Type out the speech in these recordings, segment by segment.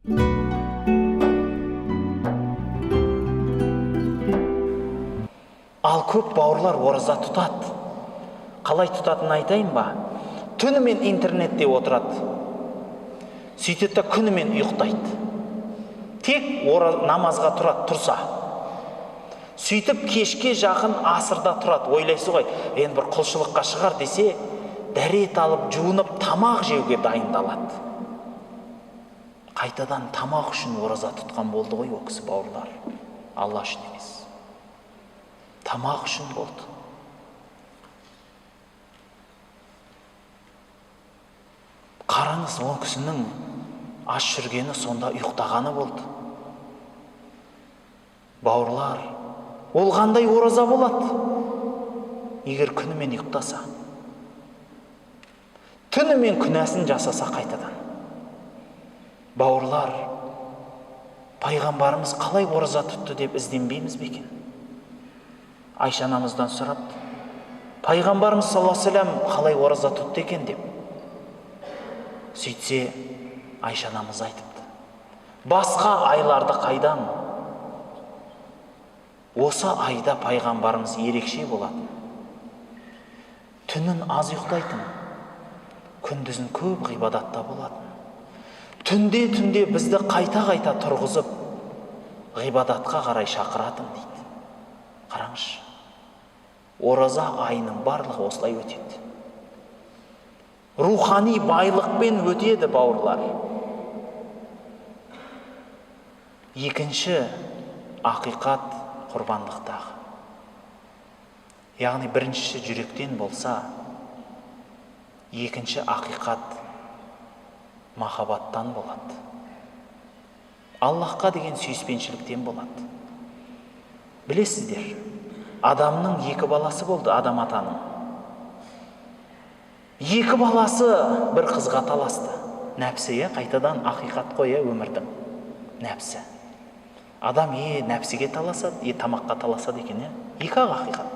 Ал көп бауырлар ораза тұтады. Қалай тұтатынын айтайын ба? Түнімен интернетте отырады. Сөйтеді да күнімен ұйықтайды. Тек намазға тұрса. Сөйтіп кешке жақын асырда тұрады. Ойлайсыз ғой, енді бір құлшылыққа шығар десе, дәрет алып, жуынып, тамақ жеуге дайындалады. Қайтадан тамақ үшін ораза тұтқан болды ғой ол кісі, бауырлар. Алла үшін емес. Тамақ үшін болды. Қараңыз, ол кісінің аш жүргені сонда ұйықтағаны болды. Бауырлар, ол қандай ораза болады? Егер күнімен ұйықтаса, түнімен күнәсін жасаса қайтадан. Бауырлар, пайғамбарымыз қалай ораза тұтты деп ізденбейміз бе екен? Айша анамыздан сұрапты, пайғамбарымыз саллаллаху алейхи ва саллям қалай ораза тұтты екен деп. Сөйтсе, Айша анамыз айтыпты, басқа айларды қайдан? Осы айда пайғамбарымыз ерекше болатын. Түнін аз ұйықтайтын, күндізін көп ғибадатта болатын. Түнде бізді қайта тұрғызып, ғибадатқа қарай шақыратын дейді. Қараңызшы, ораза айының барлығы осылай өтеді. Рухани байлықпен өтеді, бауырлар. Екінші ақиқат құрбандықтағы. Яғни біріншісі жүректен болса, екінші ақиқат махаббаттан болады. Аллахқа деген сүйіспеншіліктен болады. Білесіздер, адамның екі баласы болды, адам атаның. Екі баласы бір қызға таласты. Нәпсі, қайтадан ақиқат қой, өмірдің нәпсі. Адам нәпсіге таласады, тамаққа таласады екен. Екі ақиқат.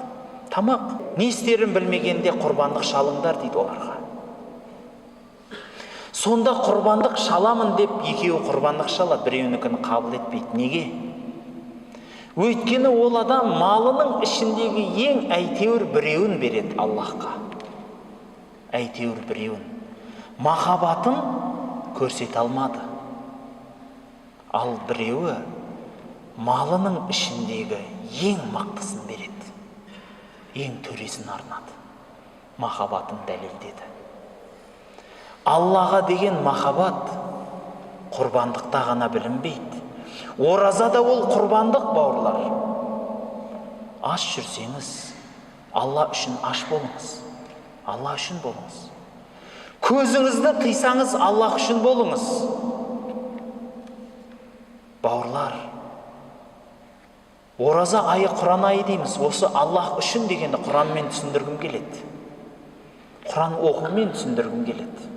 Тамақ. Не істерін білмегенде құрбандық шалыңдар дейді оларға. Сонда құрбандық шаламын деп екеуі құрбандық шалады, біреуінікін қабыл етпейді. Неге? Өйткені ол адам малының ішіндегі ең әйтеуір біреуін береді Аллахқа. Әйтеуір біреуін. Махаббатын көрсете алмады. Ал біреуі малының ішіндегі ең мақтысын береді. Ең төресін арнады. Махаббатын дәлелдеді. Аллаға деген махаббат құрбандықта ғана білінбейді. Оразада ол құрбандық, бауырлар. Аш жүрсеңіз, Алла үшін аш болыңыз. Алла үшін болыңыз. Көзіңізді қисаңыз, Аллах үшін болыңыз. Бауырлар, ораза айы Құран айы дейміз. Осы Аллах үшін дегенді Құранмен түсіндіргім келеді. Құран оқумен түсіндіргім келеді.